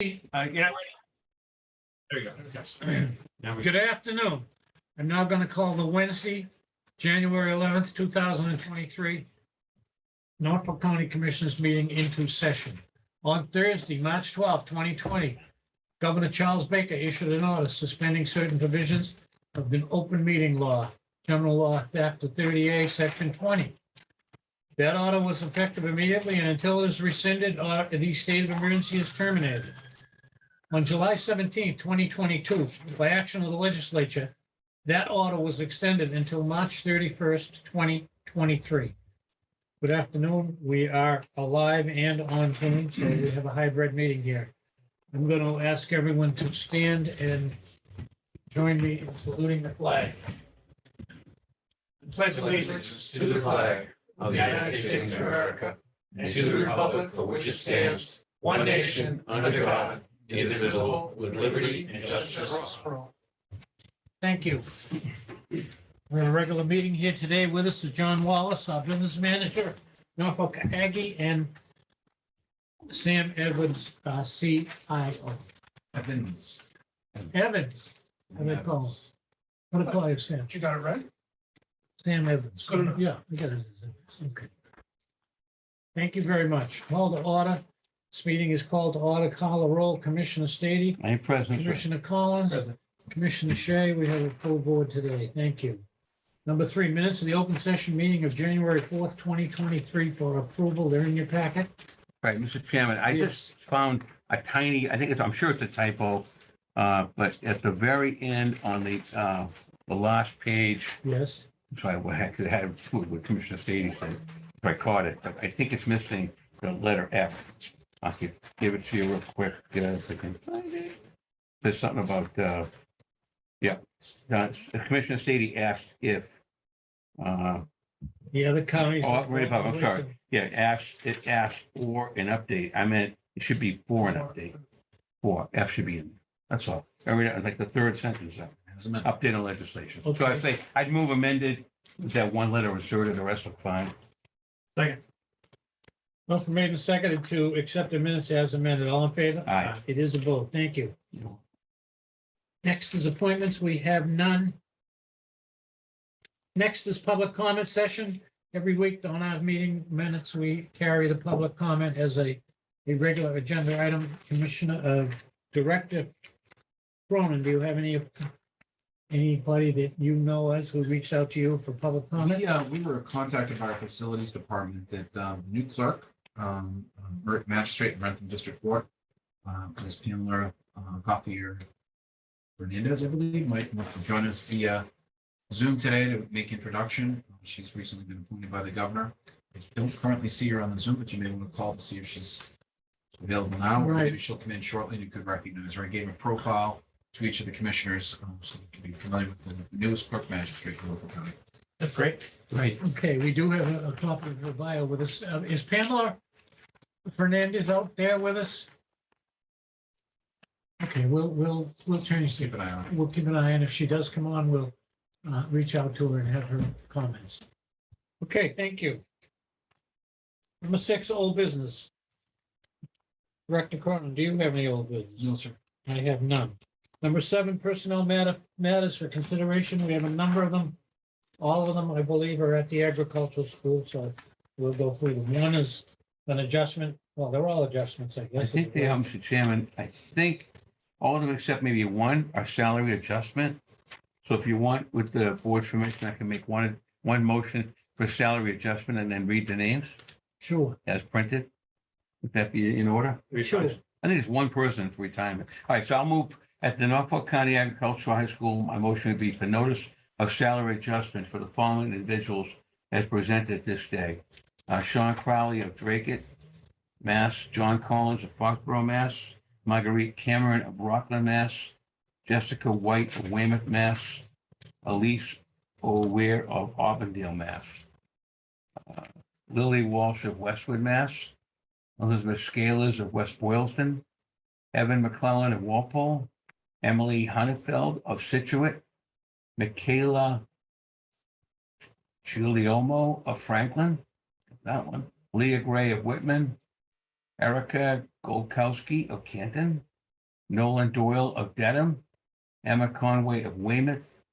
Yeah. There you go. Yes. Now we Good afternoon. I'm now going to call the Wednesday, January 11th, 2023 Norfolk County Commissioners meeting into session. On Thursday, March 12th, 2020, Governor Charles Baker issued an order suspending certain provisions of the open meeting law, General Law, Chapter 30A, Section 20. That order was effective immediately and until it is rescinded or the state of emergency is terminated. On July 17, 2022, by action of the legislature, that order was extended until March 31st, 2023. Good afternoon. We are alive and on Zoom, so we have a hybrid meeting here. I'm going to ask everyone to stand and join me in saluting the flag. pledge allegiance to the flag of the United States of America and to the republic for which it stands, one nation, under God, indivisible, with liberty and justice for all. Thank you. We're in a regular meeting here today. With us is John Wallace, our business manager, Norfolk Aggie, and Sam Edwards, CIO. Evans. Evans. What do they call him? What do I call you, Sam? You got it right? Sam Evans. Good enough. Yeah, I got it. Okay. Thank you very much. Call to order. This meeting is called to order. Call the roll. Commissioner Stady, I'm present, sir. Commissioner Collins, Present. Commissioner Shea. We have a full board today. Thank you. Number 3, minutes of the open session meeting of January 4th, 2023 for approval. They're in your packet. Right, Mr. Chairman, I Yes. just found a tiny, I'm sure it's a typo, but at the very end on the last page, Yes. I'm sorry, what heck, it had what Commissioner Stady said, if I caught it, but I think it's missing the letter F. I could give it to you real quick, if I can find it. There's something about, Commissioner Stady asked if, The other counties. right above, I'm sorry. It asked for an update. I meant it should be for an update. For, F should be in. That's all. Like the third sentence, update on legislation. So I Okay. say, I'd move amended, with that one letter inserted, the rest look fine. Second. Motion made and seconded to accept the minutes as amended. All in favor? Aye. It is a vote. Thank you. Next is appointments. We have none. Next is public comment session. Every week on our meeting minutes, we carry the public comment as a regular agenda item. Commissioner, Director Cronin, do you have anybody that you know as who reached out to you for public comment? We were contacted by our facilities department that new clerk, magistrate in Rentham District Court, Ms. Pamela Gauthier Fernandez, I believe, might want to join us via Zoom today to make introduction. She's recently been appointed by the governor. I don't currently see her on the Zoom, but you may want to call to see if she's available now. Right. Maybe she'll come in shortly and you could recognize her. I gave a profile to each of the commissioners so they can be familiar with the newest clerk magistrate in Norfolk County. That's great. Right. Okay, we do have a copy of the bio with us. Is Pamela Fernandez out there with us? Okay, we'll change Keep the, an eye on it. we'll keep an eye on. If she does come on, we'll reach out to her and have her comments. Okay, thank you. Number 6, old business. Director Cronin, do you have any old business? No, sir. I have none. Number 7, personnel matters for consideration. We have a number of them. All of them, I believe, are at the agricultural school, so we'll go through them. One is an adjustment. Well, they're all adjustments, I guess. I think they are, Mr. Chairman, I think all of them except maybe one are salary adjustment. So if you want, with the board's permission, I can make one motion for salary adjustment and then read the names Sure. as printed. Would that be in order? Sure. I think it's one person for retirement. All right, so I'll move at the Norfolk County Agricultural High School. My motion would be for notice of salary adjustment for the following individuals as presented this day. Sean Crowley of Dracut, Mass. John Collins of Foxborough, Mass. Marguerite Cameron of Rockland, Mass. Jessica White of Weymouth, Mass. Elise O'Ware of Auburndale, Mass. Lily Walsh of Westwood, Mass. Elizabeth Scalers of West Boylston. Evan McClellan of Walpole. Emily Honeyfeld of Situate. Michaela Giuliomo of Franklin. That one. Leah Gray of Whitman. Erica Golkowski of Canton, Nolan Doyle of Dedham, Emma Conway of Weymouth,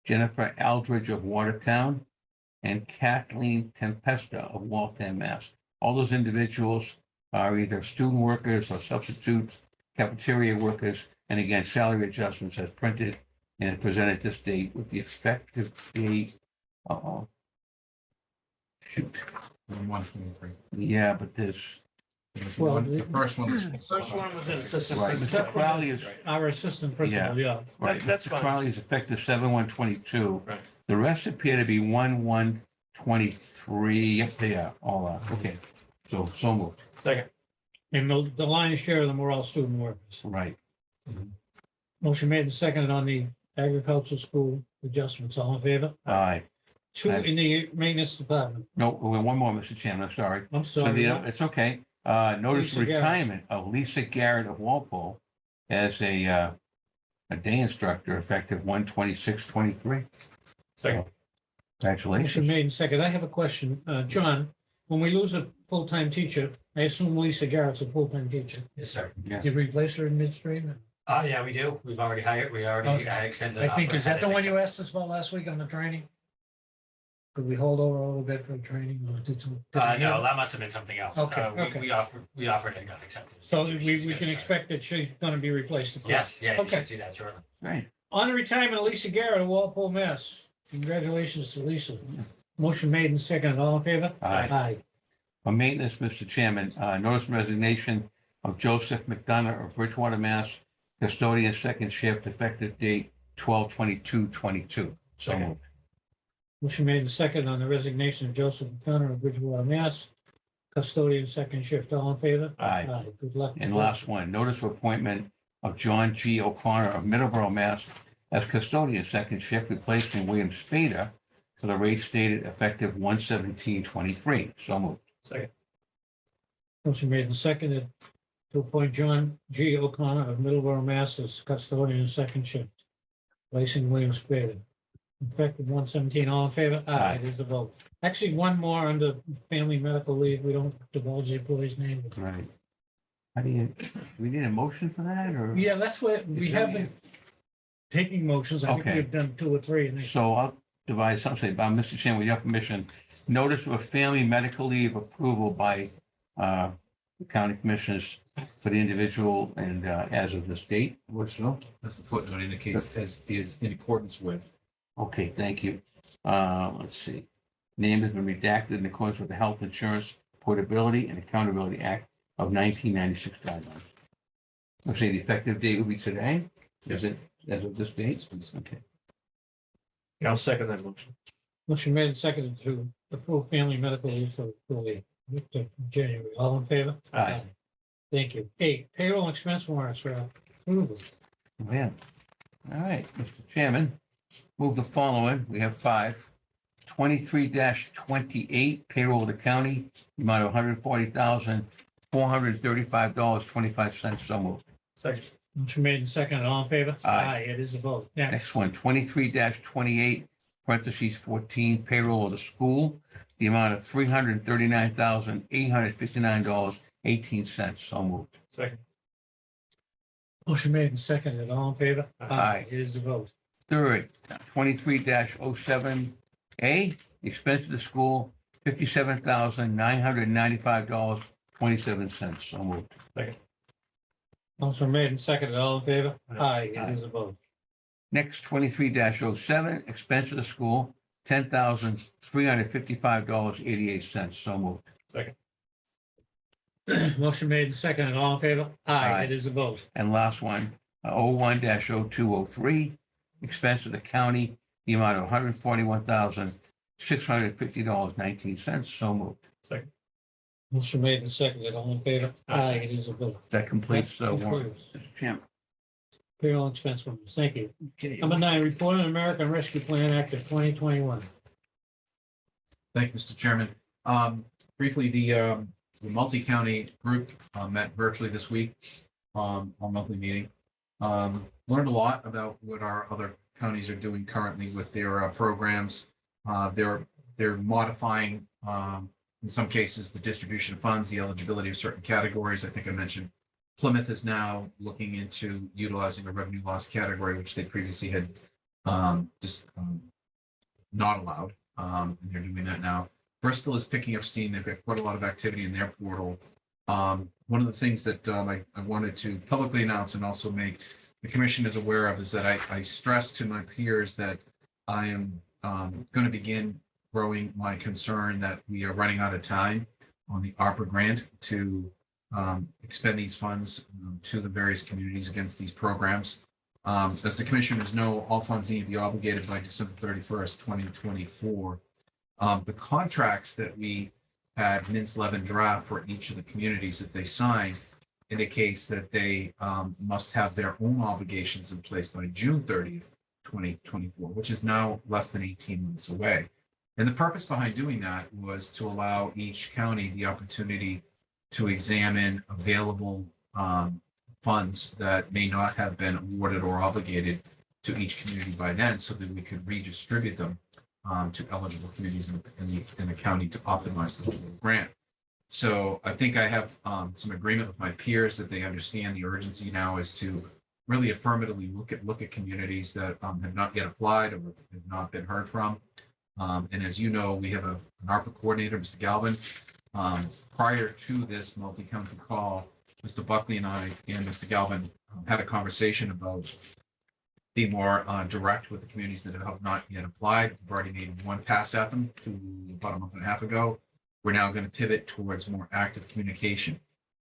Jennifer Aldridge of Watertown, and Kathleen Tempesta of Waltham, Mass. All those individuals are either student workers or substitutes, cafeteria workers, and again, salary adjustments as printed and presented this date with the effective date. Shoot, 123. yeah, but there's, There's Well, one, the first one was. The first one was an assistant. right, Mr. Crowley is, Our assistant principal, yeah. right, That's Mr. fine. Crowley is effective 7/1/22. Right. The rest appear to be 1/1/23. Yep, they are, all are, okay. So moved, Second. And the lion's share of them were all student workers. right. Motion made and seconded on the agricultural school adjustments. All in favor? Aye. Two Aye. in the maintenance department. No, one more, Mr. Chairman, I'm sorry. I'm So sorry. it's okay. Notice Lisa Garrett. retirement of Lisa Garrett of Walpole as a day instructor effective 1/26/23. Second. Motion Congratulations. made and seconded. I have a question. John, when we lose a full-time teacher, I assume Lisa Garrett's a full-time teacher. Yes, sir. Yeah. Did you replace her administrator? Yeah, we do. We've already hired, we already extended. I think, offer, is that had the it one you accepted. asked us about last week on the training? Could we hold over a little bit for training or did some? No, that must have been something else. Okay, We- okay. We offered and got accepted. So She's we gonna can start. expect that she's gonna be replaced. Yes, yeah, you Okay. should see that shortly. Right. On the retirement of Lisa Garrett of Walpole, Mass. Congratulations to Lisa. Motion made and seconded. All in favor? Aye. Aye. On maintenance, Mr. Chairman, notice resignation of Joseph McDonough of Bridgewater, Mass. Custodian second shift effective date 12/22/22. So Second. moved. Motion made and seconded on the resignation of Joseph Gunner of Bridgewater, Mass. Custodian second shift. All in favor? Aye. Good luck. to And Joseph. last one, notice of appointment of John G. O'Connor of Middleborough, Mass. as custodian second shift, replacing William Spader for the rate stated effective 1/17/23. So moved. Second. Motion made and seconded to appoint John G. O'Connor of Middleborough, Mass. as custodian second shift. Placing William Spader. Effective 1/17. All in favor? Aye. It is a vote. Actually, one more under family medical leave. We don't divulge the employee's name. Right. How do you, do we need a motion for that or? Yeah, that's what we Is have that- been taking motions. I think Okay. we've done two or three. and they- So I'll devise something, Mr. Chairman, with your permission, notice of a family medical leave approval by the county commissioners for the individual and as of this date. What's so? As the footnote indicates, as is in accordance with. Okay, thank you. Let's see. Name has been redacted in accordance with the Health Insurance Portability and Accountability Act of 1996 guidelines. Let's say the effective date will be today. Is it as of this date? Okay. Yeah, I'll second that motion. Motion made and seconded to approve family medical leave for the January. All in favor? Aye. Thank you. 8, payroll and expense warrants for approval. Yeah. All right, Mr. Chairman, move the following. We have 5. 23-28 payroll of the county, the amount of $140,435.25. So moved. Second. Motion made and seconded. All in favor? Aye. It is a vote. Next, Next one, 23-28, parentheses 14, payroll of the school, the amount of $339,859.18. So moved. Second. motion made and seconded. All in favor? Aye. It is a vote. Third, 23-07A, expense of the school, $57,995.27. So moved. Motion made and seconded. All in favor? Aye. It is a vote. Next, 23-07, expense of the school, $10,355.88. So moved. Second. Motion made and seconded. All in favor? Aye. It is a vote. And last one, 01-0203, expense of the county, the amount of $141,650.19. So moved. Second. Motion made and seconded. All in favor? Aye. It is a vote. That completes the That warrant. concludes Mr. Chairman. Payroll and expense warrants. Thank you. Okay. Number 9, report on American Rescue Plan Act of 2021. Thank you, Mr. Chairman. Briefly, the multi-county group met virtually this week, our monthly meeting. Learned a lot about what our other counties are doing currently with their programs. They're modifying in some cases, the distribution of funds, the eligibility of certain categories. I think I mentioned Plymouth is now looking into utilizing a revenue loss category, which they previously had just not allowed. And they're doing that now. Bristol is picking up steam. They've got quite a lot of activity in their portal. One of the things that I wanted to publicly announce and also make the commission is aware of is that I stress to my peers that I am going to begin growing my concern that we are running out of time on the ARPA grant to expend these funds to the various communities against these programs. As the commissioners know, all funds need to be obligated by December 31st, 2024. The contracts that we had Mintz Levin draft for each of the communities that they signed indicates that they must have their own obligations in place by June 30th, 2024, which is now less than 18 months away. And the purpose behind doing that was to allow each county the opportunity to examine available funds that may not have been awarded or obligated to each community by then, so that we could redistribute them to eligible communities in the county to optimize the total grant. So I think I have some agreement with my peers that they understand the urgency now is to really affirmatively look at communities that have not yet applied or have not been heard from. And as you know, we have an ARPA coordinator, Mr. Galvin. Prior to this multi-county call, Mr. Buckley and I and Mr. Galvin had a conversation about being more direct with the communities that have not yet applied. We've already made one pass at them about a month and a half ago. We're now going to pivot towards more active communication.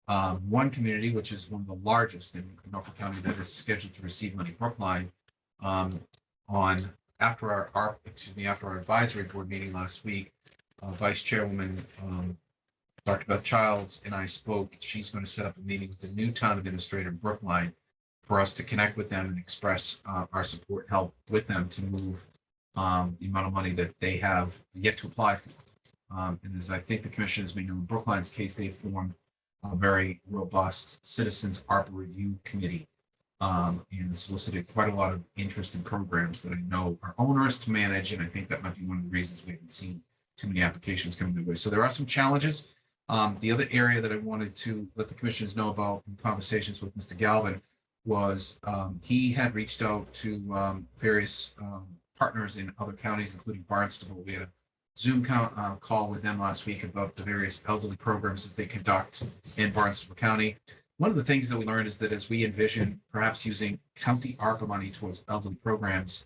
One community, which is one of the largest in Norfolk County that is scheduled to receive money, Brookline, after our advisory board meeting last week, Vice Chairwoman Dr. Beth Childs and I spoke. She's going to set up a meeting with the new town administrator in Brookline for us to connect with them and express our support, help with them to move the amount of money that they have yet to apply for. And as I think the commissioners may know, in Brookline's case, they formed a very robust citizens ARPA review committee and solicited quite a lot of interest in programs that I know are onerous to manage. And I think that might be one of the reasons we haven't seen too many applications coming their way. So there are some challenges. The other area that I wanted to let the commissioners know about in conversations with Mr. Galvin was he had reached out to various partners in other counties, including Barnstable. We had a Zoom call with them last week about the various elderly programs that they conduct in Barnstable County. One of the things that we learned is that as we envision perhaps using county ARPA money towards elderly programs,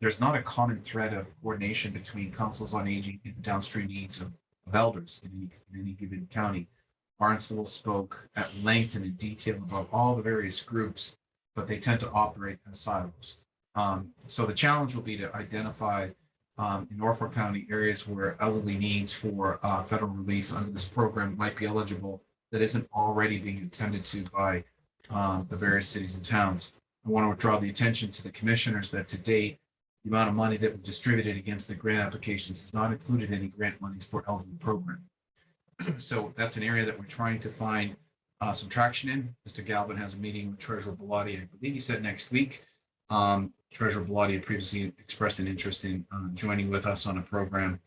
there's not a common thread of coordination between councils on aging and downstream needs of elders in any given county. Barnstable spoke at length and in detail about all the various groups, but they tend to operate as silos. So the challenge will be to identify in Norfolk County areas where elderly needs for federal relief under this program might be eligible that isn't already being attended to by the various cities and towns. I want to draw the attention to the commissioners that to date, the amount of money that was distributed against the grant applications has not included any grant monies for elderly program. So that's an area that we're trying to find some traction in. Mr. Galvin has a meeting with Treasurer Bellotti, I believe he said next week. Treasurer Bellotti had previously expressed an interest in joining with us on a program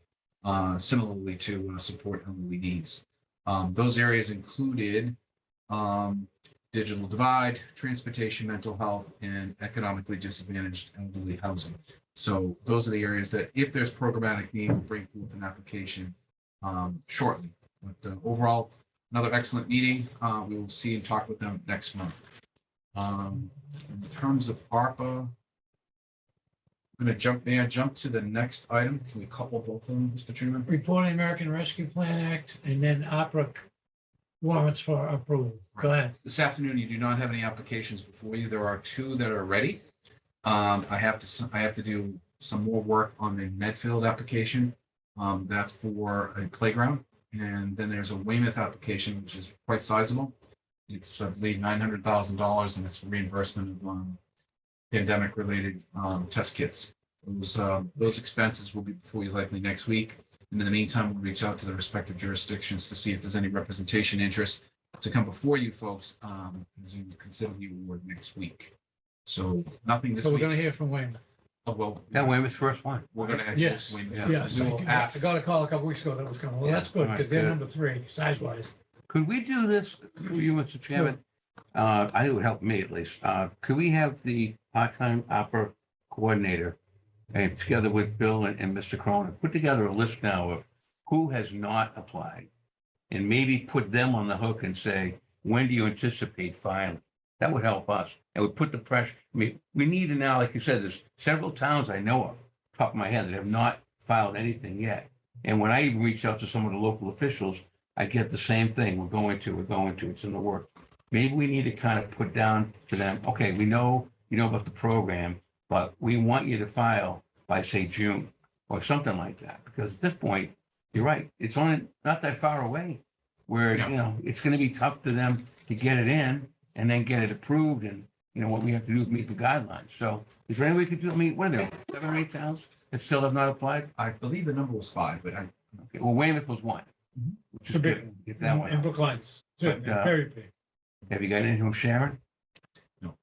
similarly to support elderly needs. Those areas included digital divide, transportation, mental health, and economically disadvantaged elderly housing. So those are the areas that if there's programmatic need, we'll bring forth an application shortly. But overall, another excellent meeting. We will see and talk with them next month. In terms of ARPA, I'm going to jump to the next item. Can we couple both of them, Mr. Chairman? Reporting American Rescue Plan Act and then opera warrants for approval. Go ahead. This afternoon, you do not have any applications before you. There are two that are ready. I have to do some more work on the Medfield application. That's for a playground. And then there's a Weymouth application, which is quite sizable. It's, I believe, $900,000, and it's reimbursement of pandemic-related test kits. Those expenses will be before you likely next week. And in the meantime, we'll reach out to the respective jurisdictions to see if there's any representation interest to come before you folks as you consider the award next week. So nothing this So we're week. going to hear from Weymouth. Oh, well, That Weymouth's first one. we're gonna add Yes, this Weymouth Yeah. first. yes. We will I ask. got a call a couple weeks ago that was coming. Well, that's good All right, because they're good. number 3 size-wise. Could we do this through you, Mr. Chairman? I think it would help me at least. Could we have the part-time opera coordinator together with Bill and Mr. Cronin, put together a list now of who has not applied and maybe put them on the hook and say, when do you anticipate filing? That would help us. It would put the pressure. I mean, we need to now, like you said, there's several towns I know of, top of my head, that have not filed anything yet. And when I even reach out to some of the local officials, I get the same thing. We're going to, it's in the work. Maybe we need to kind of put down to them, okay, we know, you know about the program, but we want you to file by, say, June or something like that. Because at this point, you're right, it's only not that far away where, No. you know, it's going to be tough to them to get it in and then get it approved. And, you know, what we have to do is meet the guidelines. So is there any way we could do, I mean, what are there, 7 or 8 towns that still have not applied? I believe the number was 5, but I, Okay, well, Weymouth was one, Mhm. which It's is a big good. Get that one in out. Brookline's, But, very big. Have you got anything from Sharon? No.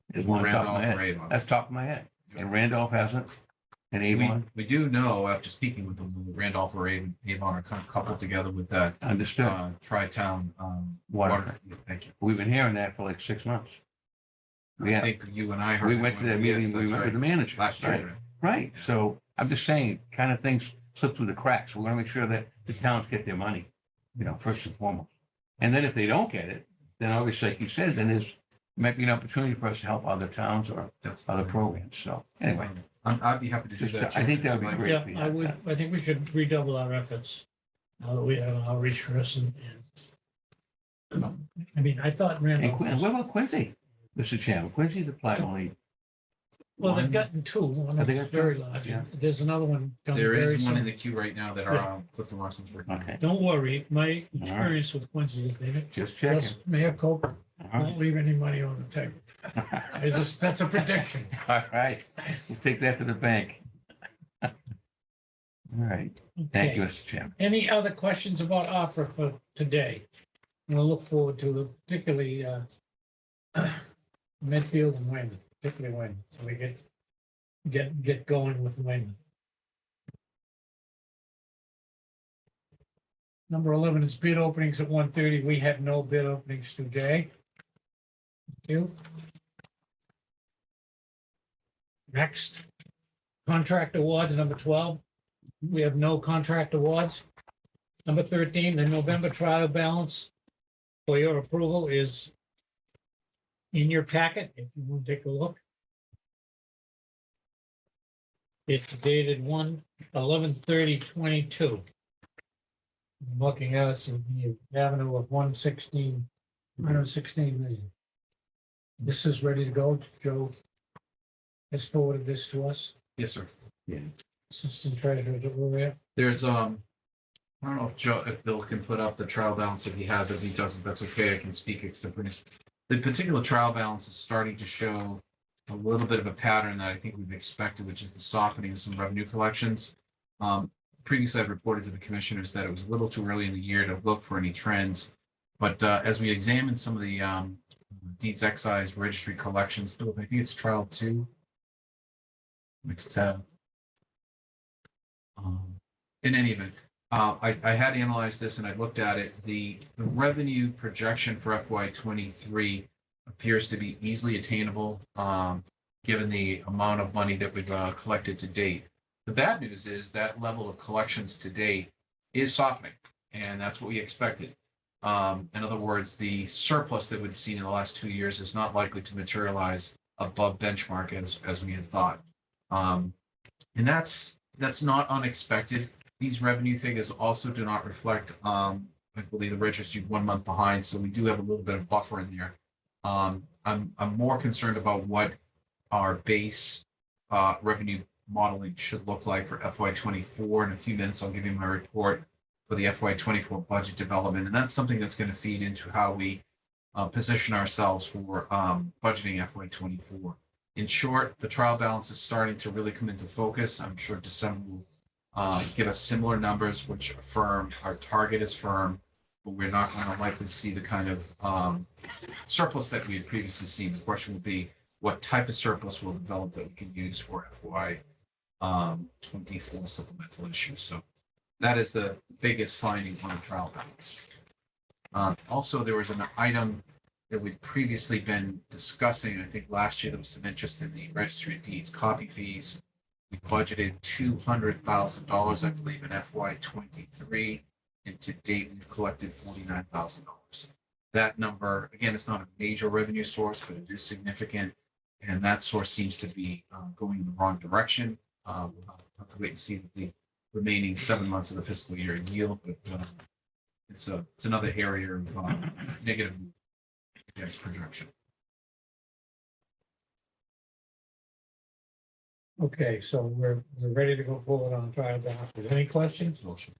There's one on top of my Randolph or head. Avon. That's top of my head. And Randolph hasn't? And We, Avon? we do know, after speaking with them, that Randolph or Avon are kind of coupled together with that Understood. tri-town Water. Yeah, thank you. We've been hearing that for like 6 months. I Yeah, think you and I heard. we it went to when that yes, meeting, we that's met with right. the manager. Last Right, year. right. So I'm just saying, kind of things slip through the cracks. We're gonna make sure that the towns get their money, you know, first and foremost. And then if they don't get it, then obviously, like you said, then there's might be an opportunity for us to help other towns or That's the other plan. programs. So anyway, I'd be happy to do just, that. I think that Chairman, would if be you'd like. great. Yeah, I would, I think we should redouble our efforts. Now that we have an outreach person and I mean, I thought And Randolph Quin- was, what about Quincy, Mr. Chairman? Quincy's applied only, well, they've one- gotten 2. One Have they is got very 2? large. Yeah. There's another one coming There very is one in soon. the queue right now that Yeah. our Clifton Larson's working on. okay, Don't worry, my experience with Quincy is they, just checking. plus Mayor Cope All won't leave any money on the table. I just, that's a prediction. right, we'll take that to the bank. All right, thank you, Okay. Mr. Chairman. Any other questions about opera for today? We'll look forward to it, particularly Medfield and Weymouth, particularly Weymouth, so we get going with Weymouth. Number 11 is bid openings at 1:30. We have no bid openings today. Thank you. Next, contract awards, number 12. We have no contract awards. Number 13, the November trial balance for your approval is in your packet, if you want to take a look. It's dated 1/11/30/22. I'm looking at it, so the avenue of 116 million. This is ready to go. Joe has forwarded this to us. Yes, sir. Assistant Treasurer, Gloria. There's, I don't know if Bill can put up the trial balance. If he has it, if he doesn't, that's okay. I can speak extemporaneous. The particular trial balance is starting to show a little bit of a pattern that I think we've expected, which is the softening of some revenue collections. Previously, I've reported to the commissioners that it was a little too early in the year to look for any trends. But as we examine some of the deeds excise registry collections, Bill, I think it's trial 2. Next tab. In any event, I had analyzed this and I looked at it. The revenue projection for FY23 appears to be easily attainable, given the amount of money that we've collected to date. The bad news is that level of collections to date is softening, and that's what we expected. In other words, the surplus that we've seen in the last 2 years is not likely to materialize above benchmark as we had thought. And that's not unexpected. These revenue figures also do not reflect, I believe, the registry 1 month behind, so we do have a little bit of buffer in there. I'm more concerned about what our base revenue modeling should look like for FY24. In a few minutes, I'll give you my report for the FY24 budget development, and that's something that's going to feed into how we position ourselves for budgeting FY24. In short, the trial balance is starting to really come into focus. I'm sure December will give us similar numbers, which affirm our target is firm, but we're not going to likely see the kind of surplus that we had previously seen. The question will be, what type of surplus will develop that we can use for FY 24 supplemental issues. So that is the biggest finding on the trial balance. Also, there was an item that we'd previously been discussing. I think last year there was some interest in the registry of deeds copy fees. We budgeted $200,000, I believe, in FY 23, and to date we've collected $49,000. That number, again, it's not a major revenue source, but it is significant, and that source seems to be going in the wrong direction. We'll have to wait and see what the remaining 7 months of the fiscal year yield, but it's another area of negative against projection. Okay, so we're ready to go forward on trial balance. Any questions? Motion.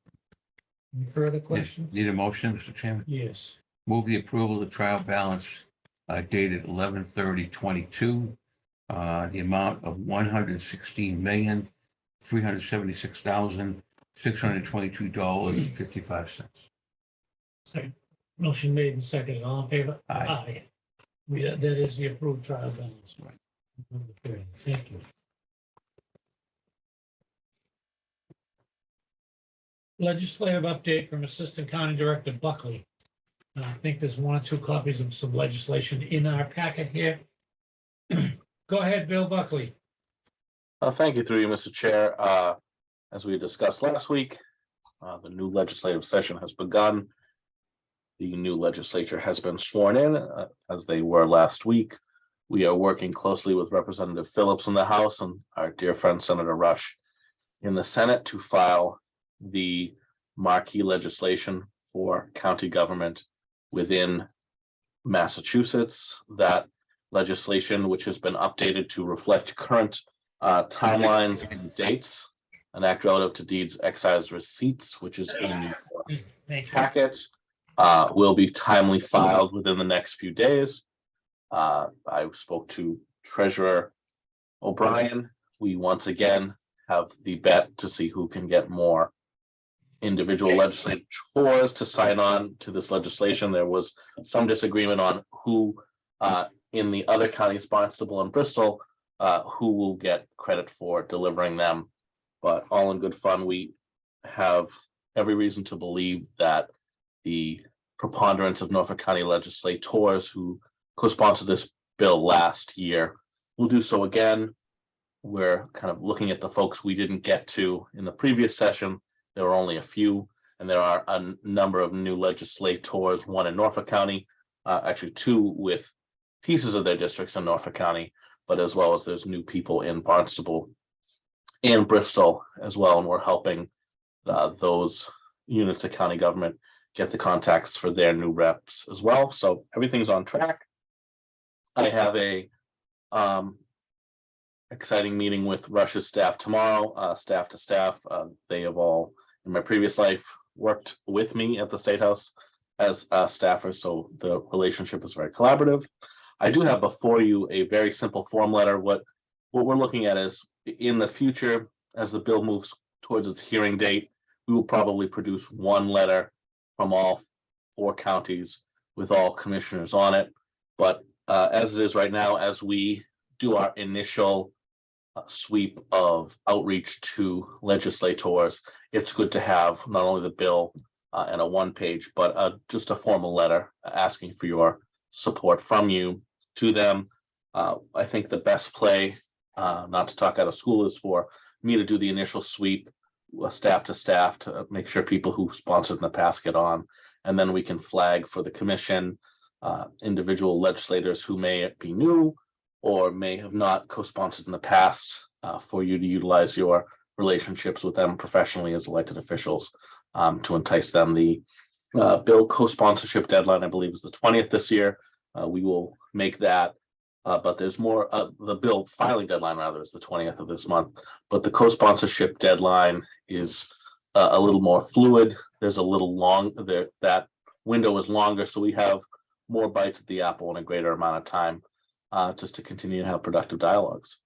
Any further Yes. questions? Need a motion, Mr. Chairman? Yes. Move the approval of the trial balance dated 11/30/22. The amount of $116,376,622.55. Second. Motion made and seconded. All in favor? Aye. That is the approved trial balance. Right. Number 30. Thank you. Legislative update from Assistant County Director Buckley. I think there's 1 or 2 copies of some legislation in our packet here. Go ahead, Bill Buckley. Thank you through you, Mr. Chair. As we discussed last week, the new legislative session has begun. The new legislature has been sworn in, as they were last week. We are working closely with Representative Phillips in the House and our dear friend Senator Rush in the Senate to file the marquee legislation for county government within Massachusetts. That legislation, which has been updated to reflect current timelines and dates, an act relative to deeds excise receipts, which is in the Thank you. packet, will be timely filed within the next few days. I spoke to Treasurer O'Brien. We once again have the bet to see who can get more individual legislators to sign on to this legislation. There was some disagreement on who in the other counties, Barnstable and Bristol, who will get credit for delivering them. But all in good fun, we have every reason to believe that the preponderance of Norfolk County legislators who co-sponsored this bill last year will do so again. We're kind of looking at the folks we didn't get to in the previous session. There were only a few, and there are a number of new legislators, 1 in Norfolk County, actually 2 with pieces of their districts in Norfolk County, but as well as there's new people in Barnstable and Bristol as well, and we're helping those units of county government get the contacts for their new reps as well. So everything's on track. I have a exciting meeting with Rush's staff tomorrow, staff to staff. They have all, in my previous life, worked with me at the State House as staffers, so the relationship is very collaborative. I do have before you a very simple form letter. What we're looking at is, in the future, as the bill moves towards its hearing date, we will probably produce 1 letter from all 4 counties with all commissioners on it. But as it is right now, as we do our initial sweep of outreach to legislators, it's good to have not only the bill and a 1-page, but just a formal letter asking for your support from you to them. I think the best play, not to talk out of school, is for me to do the initial sweep, staff to staff, to make sure people who sponsored in the past get on, and then we can flag for the commission individual legislators who may be new or may have not co-sponsored in the past, for you to utilize your relationships with them professionally as elected officials to entice them. The bill co-sponsorship deadline, I believe, is the 20th this year. We will make that, but there's more. The bill filing deadline, rather, is the 20th of this month, but the co-sponsorship deadline is a little more fluid. There's a little long there. That window is longer, so we have more bites at the apple in a greater amount of time, just to continue to have productive dialogues.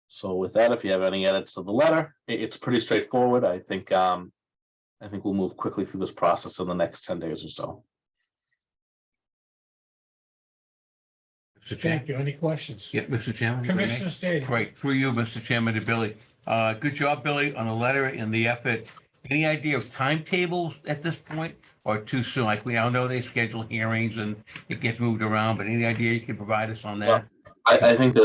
So with that, if you have any edits of the letter, it's pretty straightforward. I think we'll move quickly through this process in the next 10 days or so. Mr. Chairman. Thank you. Any questions? Yeah, Mr. Chairman. if I may. Commissioner Stady. Great, through you, Mr. Chairman, to Billy. Good job, Billy, on the letter and the effort. Any idea of timetables at this point or too soon? Like we all know they schedule hearings and it gets moved around, but any idea you can provide us on that? I think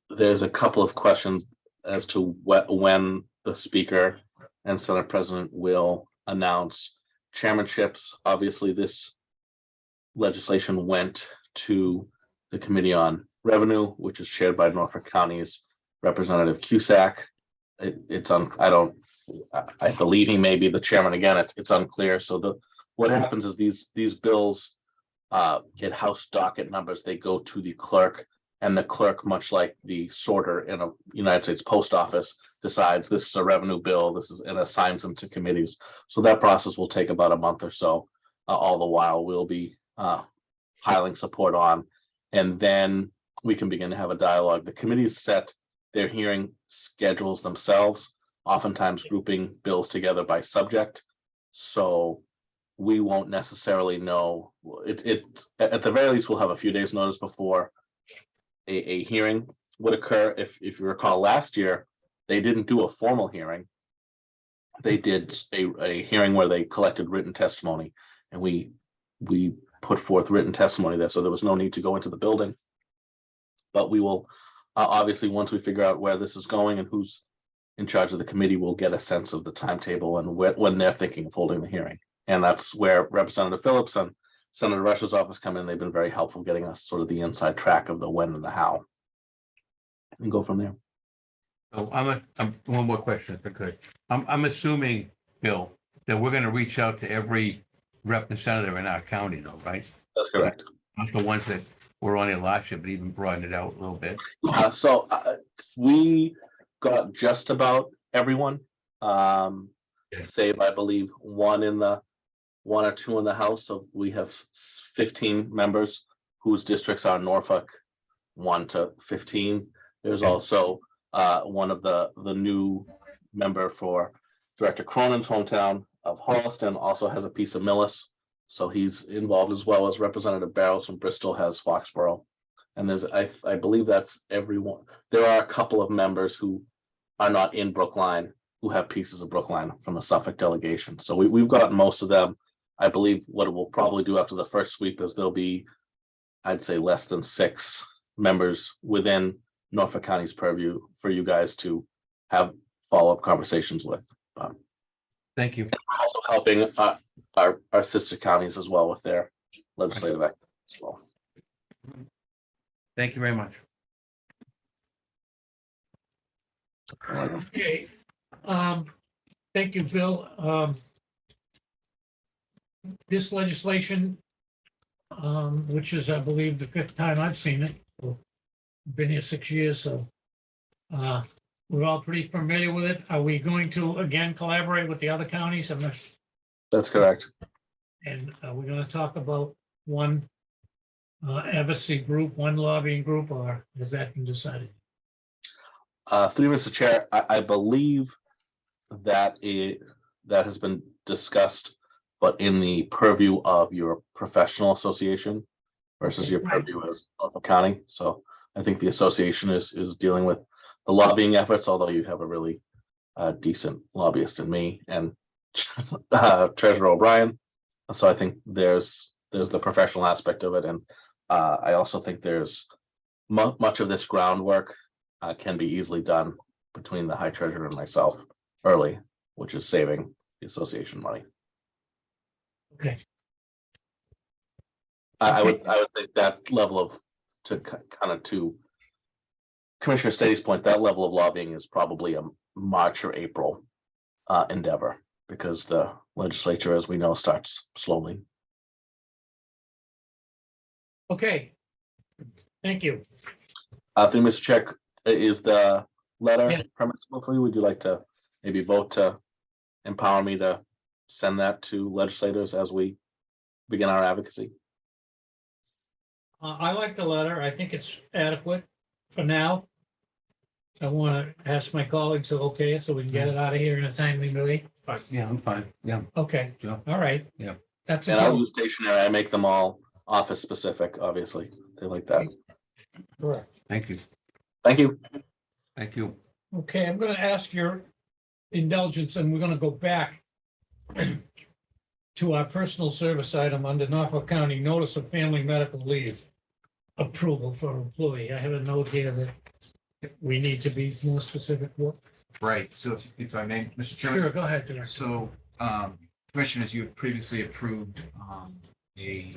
there's a couple of questions as to when the Speaker and Senate President will announce chairmanships. Obviously, this legislation went to the Committee on Revenue, which is chaired by Norfolk County's Representative Cusack. I believe he may be the chairman again. It's unclear. So what happens is these bills get House docket numbers. They go to the clerk, and the clerk, much like the sorter in a United States Post Office, decides this is a revenue bill, and assigns them to committees. So that process will take about a month or so. All the while, we'll be piling support on, and then we can begin to have a dialogue. The committees set their hearing schedules themselves, oftentimes grouping bills together by subject. So we won't necessarily know. It at the very least, we'll have a few days' notice before a hearing would occur. If you recall, last year they didn't do a formal hearing. They did a hearing where they collected written testimony, and we put forth written testimony there, so there was no need to go into the building. But we will obviously, once we figure out where this is going and who's in charge of the committee, we'll get a sense of the timetable and when they're thinking of holding the hearing. And that's where Representative Phillips and Senator Rush's office come in. They've been very helpful getting us sort of the inside track of the when and the how, and go from there. So I'm one more question, if I could. I'm assuming, Bill, that we're going to reach out to every rep and senator in our county, though, right? That's correct. Not the ones that were on it last year, but even broaden it out a little bit. So we got just about everyone, save I believe one or two in the House. So we have 15 members whose districts are Norfolk 1 to 15. There's Okay. also one of the new member for Director Cronin's hometown of Harleston also has a piece of Millis. So he's involved, as well as Representative Barrows from Bristol has Foxborough. And I believe that's everyone. There are a couple of members who are not in Brookline who have pieces of Brookline from the Suffolk delegation. So we've got most of them. I believe what it will probably do after the first sweep is there'll be, I'd say, less than 6 members within Norfolk County's purview for you guys to have follow-up conversations with. Thank you. We're also helping our sister counties as well with their legislative activities as well. Thank you very much. Okay. Thank you, Bill. This legislation, which is, I believe, the 5th time I've seen it. Been here 6 years, so we're all pretty familiar with it. Are we going to, again, collaborate with the other counties? That's correct. And we're going to talk about one advocacy group, one lobbying group, or has that been decided? Through Mr. Chair, I believe that that has been discussed, but in the purview of your professional association versus your purview as Norfolk County. So I think the association is dealing with the lobbying efforts, although you have a really decent lobbyist in me and Treasurer O'Brien. So I think there's the professional aspect of it, and I also think there's much of this groundwork can be easily done between the High Treasurer and myself early, which is saving the association money. Okay. I would think that level of to Commissioner Stady's point, that level of lobbying is probably a March or April endeavor, because the legislature, as we know, starts slowly. Okay. Thank you. Through Mr. Chair, is the letter Yeah. permissible for you? Would you like to maybe vote to empower me to send that to legislators as we begin our advocacy? I like the letter. I think it's adequate for now. I want to ask my colleagues to okay it so we can get it out of here in a timely way. Yeah, I'm fine. Yeah. Okay, Sure. all right. Yeah. That's a And I'll go. use stationery. I make them all office specific, obviously. They like that. Correct. Thank you. Thank you. Thank you. Okay, I'm gonna ask your indulgence, and we're gonna go back to our personal service item under Norfolk County Notice of Family Medical Leave approval for employee. I have a note here that we need to be more specific. What? Right, so if I may, Mr. Chairman. Sure, go ahead, Director. So, Commissioners, you had previously approved a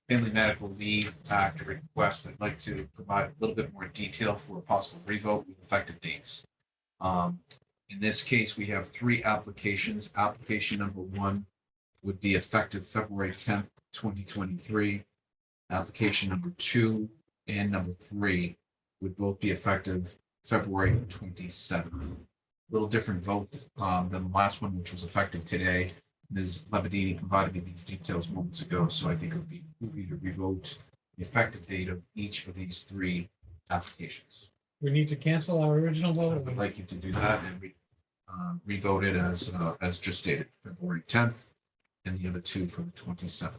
Family Medical Leave Act request. I'd like to provide a little bit more detail for a possible revote with effective dates. In this case, we have three applications. Application number one would be effective February 10th, 2023. Application number two and number three would both be effective February 27th. Little different vote than the last one, which was effective today. Ms. Labadini provided me these details moments ago, so I think it would be moving to revote the effective date of each of these three applications. We need to cancel our original I vote. would like you to do that and revote it as just stated, February 10th, and the other two for the 27th.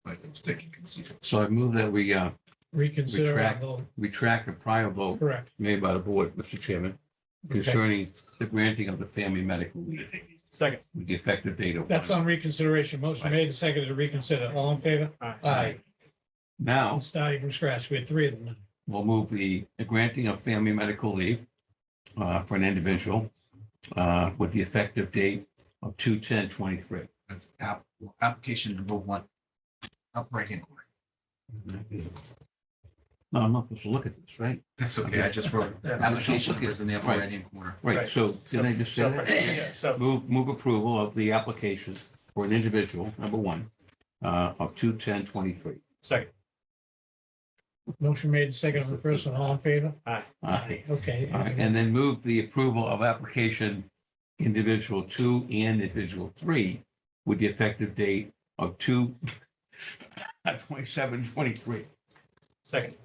Like those that you can see. So I move that we Reconsider our Retract. vote. retract a prior vote Correct. made by the board, Mr. Chairman, Okay. concerning the granting of the family medical leave Second. with the effective date of. That's on reconsideration. Motion made and seconded to reconsider. All in favor? Aye. Now, I'm starting from scratch. We had three of them. we'll move the granting of family medical leave for an individual with the effective date of 2/10/23. That's application number one. Up right hand corner. No, I'm not supposed to look at this, right? That's okay, I just wrote application is in the upper Right. right hand corner. Right, so did I just say that? So, Move approval of the application for an individual, number one, of 2/10/23. second. Motion made and seconded on the first one. All in favor? Aye. Okay. All right, and then move the approval of application individual 2 and individual 3 with the effective date of 2/27/23. Second.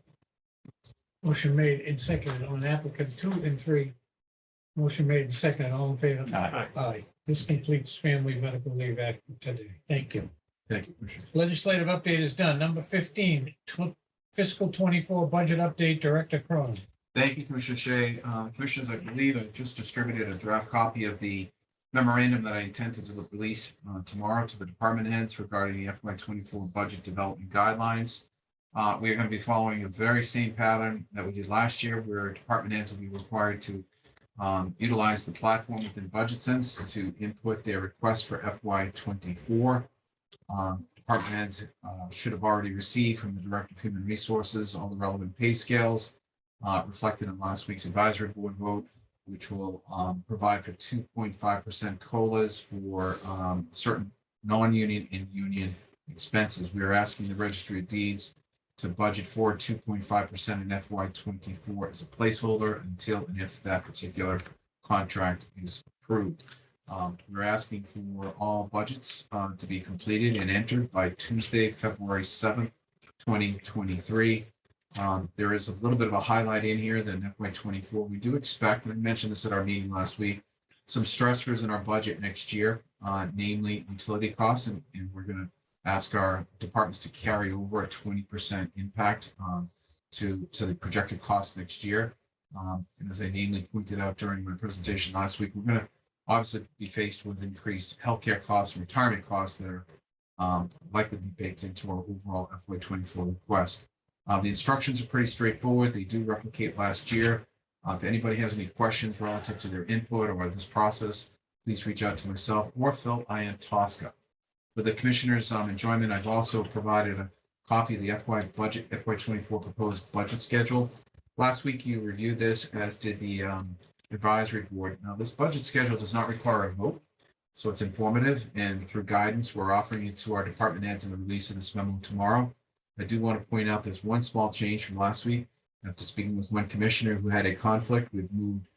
Motion made and seconded on applicant 2 and 3. Motion made and seconded. All in favor? Aye. Aye. This completes Family Medical Leave Act today. Thank you. Thank you, Commissioner. Legislative update is done. Number 15, fiscal 24 budget update, Director Cronin. Thank you, Commissioner Shea. Commissioners, I believe I just distributed a draft copy of the memorandum that I intend to release tomorrow to the department heads regarding the FY 24 budget development guidelines. We are going to be following the very same pattern that we did last year, where department heads will be required to utilize the platform within Budget Sense to input their request for FY 24. Department heads should have already received from the Director of Human Resources all the relevant pay scales reflected in last week's advisory board vote, which will provide for 2.5% COLAs for certain non-union and union expenses. We are asking the Registry of Deeds to budget for 2.5% in FY 24 as a placeholder until and if that particular contract is approved. We're asking for all budgets to be completed and entered by Tuesday, February 7th, 2023. There is a little bit of a highlight in here that in FY 24, we do expect, and I mentioned this at our meeting last week, some stressors in our budget next year, namely utility costs, and we're going to ask our departments to carry over a 20% impact to the projected costs next year. And as I namely pointed out during my presentation last week, we're going to obviously be faced with increased healthcare costs and retirement costs that are likely to be baked into our overall FY 24 request. The instructions are pretty straightforward. They do replicate last year. If anybody has any questions relative to their input or this process, please reach out to myself or Phil Tosca. For the commissioners' enjoyment, I've also provided a copy of the FY 24 proposed budget schedule. Last week, you reviewed this, as did the advisory board. Now, this budget schedule does not require a vote, so it's informative, and through guidance, we're offering it to our department heads in the release of this memo tomorrow. I do want to point out there's one small change from last week. After speaking with one commissioner who had a conflict, we've moved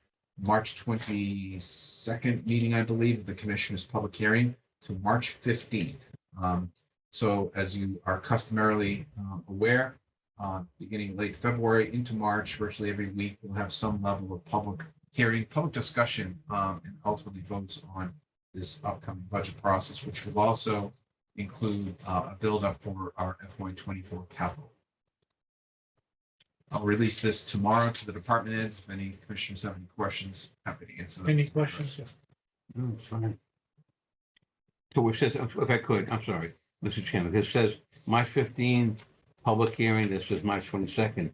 March 22nd meeting, I believe, of the commissioner's public hearing to March 15th. So as you are customarily aware, beginning late February into March, virtually every week, we'll have some level of public hearing, public discussion, and ultimately votes on this upcoming budget process, which will also include a buildup for our FY 24 capital. I'll release this tomorrow to the department heads. If any commissioners have any questions, happy to answer them. Any questions? No, it's fine. So it says, if I could, I'm sorry, Mr. Chairman, this says March 15, public hearing, this is March 22nd.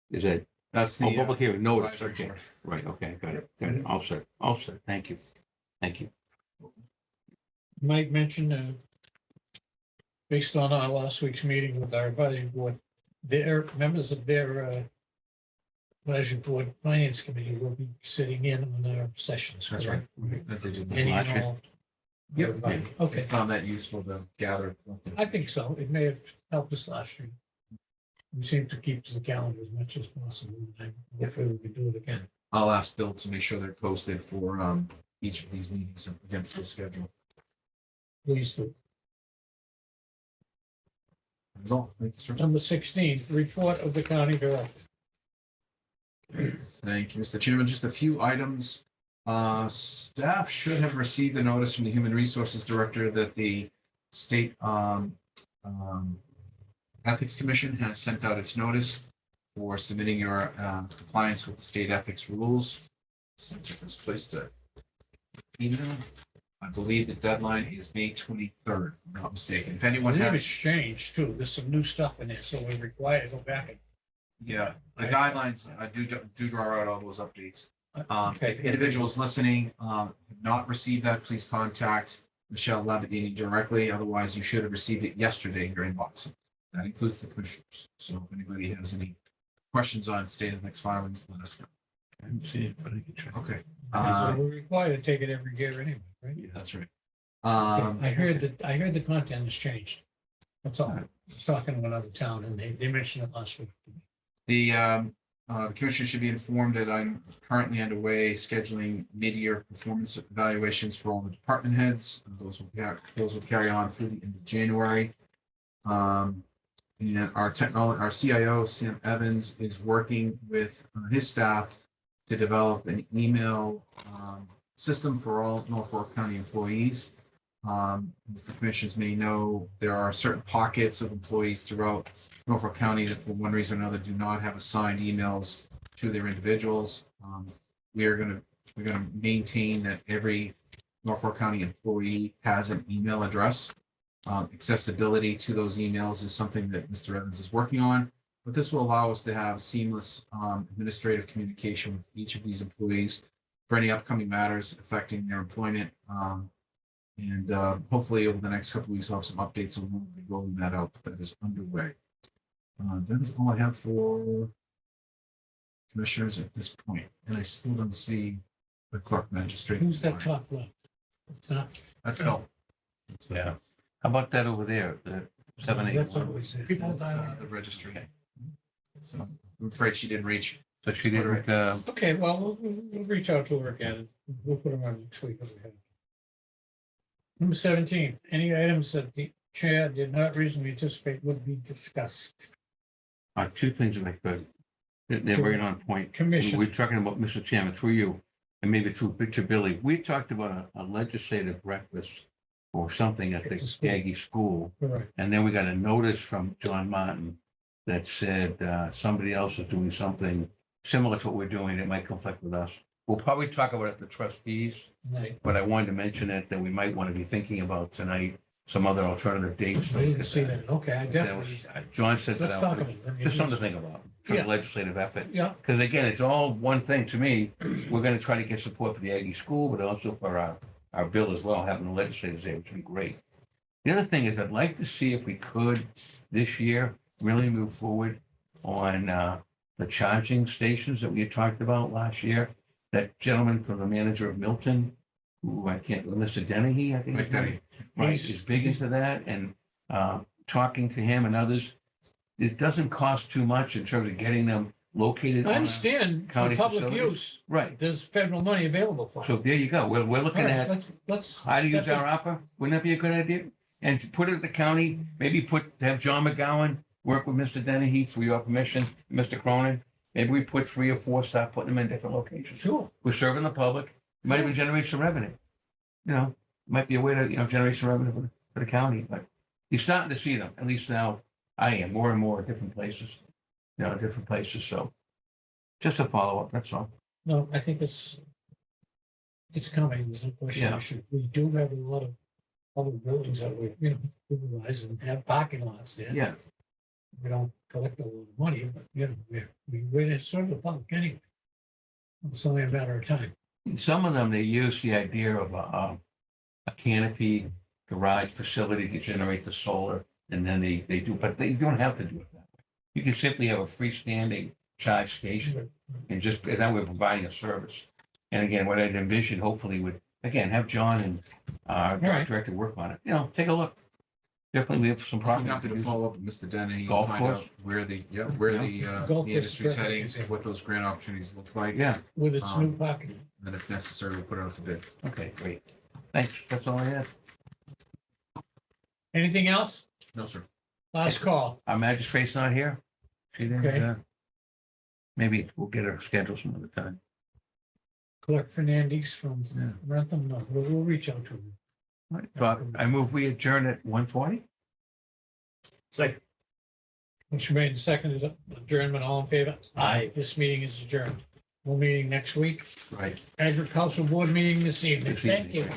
Is that, That's oh, the public hearing notice, advisory okay, board. right, okay, got it, all set, thank you. Thank you. Mike mentioned, based on our last week's meeting with our advisory board, their members of their advisory board finance committee will be sitting in on our sessions. That's correct? right. As they did. Any Last and year. all. Yep. Everybody. I Okay, found that useful to gather. I think so. It may have helped us last year. We seem to keep to the calendar as much as possible. And hopefully we can do it again. I'll ask Bill to make sure they're posted for each of these meetings against the schedule. Please do. That's all. Thank you, sir. Number 16, report of the county director. Thank you, Mr. Chairman. Just a few items. Staff should have received a notice from the Human Resources Director that the state Ethics Commission has sent out its notice for submitting your compliance with the state ethics rules. So just place the email. I believe the deadline is May 23rd, if I'm not mistaken. If I anyone believe it's has, changed too. There's some new stuff in there, so we're required to go back and. yeah, the guidelines do draw out all those updates. Okay. If individuals listening have not received that, please contact Michelle Labadini directly. Otherwise, you should have received it yesterday in your inbox. That includes the commissioners. So if anybody has any questions on state ethics filings, let us know. I haven't seen it, but I can check. Okay. So we're required to take it every year anyway, right? That's right. I heard the content has changed. That's all. I was talking to another town and they mentioned it last week. The commission should be informed that I'm currently underway scheduling mid-year performance evaluations for all the department heads. Those will carry on through the end of January. And our CIO, Sam Evans, is working with his staff to develop an email system for all Norfolk County employees. As the commissioners may know, there are certain pockets of employees throughout Norfolk County that for one reason or another do not have assigned emails to their individuals. We're going to maintain that every Norfolk County employee has an email address. Accessibility to those emails is something that Mr. Evans is working on, but this will allow us to have seamless administrative communication with each of these employees for any upcoming matters affecting their employment. And hopefully over the next couple of weeks, I'll have some updates on when we'll be rolling that out. That is underway. That is all I have for commissioners at this point. And I still don't see the clerk magistrate. Who's that top left? It's not. That's Phil. That's Phil. Yeah. How about that over there, the 781? That's always there. People That's the registry. So I'm afraid she didn't reach. So she didn't, Okay, well, we'll reach out to her again. We'll put them on next week. Number 17, any items that the chair did not reasonably anticipate would be discussed. two things if I could. They're right on point. Commission. We're talking about, Mr. Chairman, through you, and maybe through Victor Billy. We talked about a legislative breakfast or something at the At the school. Aggie School. Correct. And then we got a notice from John Martin that said somebody else is doing something similar to what we're doing. It might conflict with us. We'll probably talk about it at the trustees, Right. but I wanted to mention it that we might want to be thinking about tonight, some other alternative dates. I didn't see that. Okay, I That was- definitely. John said Let's that, talk about it. I mean, just something to think about for Yeah. the legislative effort. Yeah, Because again, it's all one thing to me. We're going to try to get support for the Aggie School, but also for our bill as well, having the legislators there, which would be great. The other thing is I'd like to see if we could this year really move forward on the charging stations that we had talked about last year. That gentleman from the manager of Milton, who I can't, Mr. Dennehy, I think. Mike his name. Dennehy. Right, He's- is big into that and talking to him and others. It doesn't cost too much in terms of getting them located. I on a- understand for county public facility. use, Right. there's federal money available for So it. there you go. We're All looking right, at let's. how to use that's a- our ARPA. Wouldn't that be a good idea? And to put it at the county, maybe have John McGowan work with Mr. Dennehy for your permission, Mr. Cronin. Maybe we put 3 or 4, start putting them in different locations. Sure. We're serving the public. Might even generate some revenue. Might be a way to, generate some revenue for the county, but you're starting to see them. At least now I am more and more at different places. different places. So just a follow-up, that's all. No, I think it's coming. There's no question. Yeah. We do have a lot of other buildings that we, utilize and have parking lots there. Yeah, We don't collect a lot of money, but, we're to serve the public anyway. It's only a matter of time. in some of them, they use the idea of a canopy garage facility to generate the solar, and then they do, but they don't have to do it that way. You can simply have a freestanding charge station and then we're providing a service. And again, what I'd envision hopefully would, again, have John and our right. director work on it, take a look. Definitely, we have some I'm problems. happy to follow up with Mr. Denny, Golf find out course? where the Golf the course industry's is heading, perfect. what those grant opportunities look like. Yeah, With its new parking. And if necessary, we'll put it out to bid. okay, great. Thanks, that's all I had. Anything else? No, sir. Last call. Our magistrate's not here. She didn't, Okay. maybe we'll get her scheduled some other time. Clerk Fernandez from Yeah. Rentham, no, we'll reach out to him. All right, so I move we adjourn at 1:40. Second. Motion made and seconded, adjournment, all in favor? Aye. This meeting is adjourned. We'll meeting next week. Right. Agricultural Board meeting this evening. This Thank evening. you.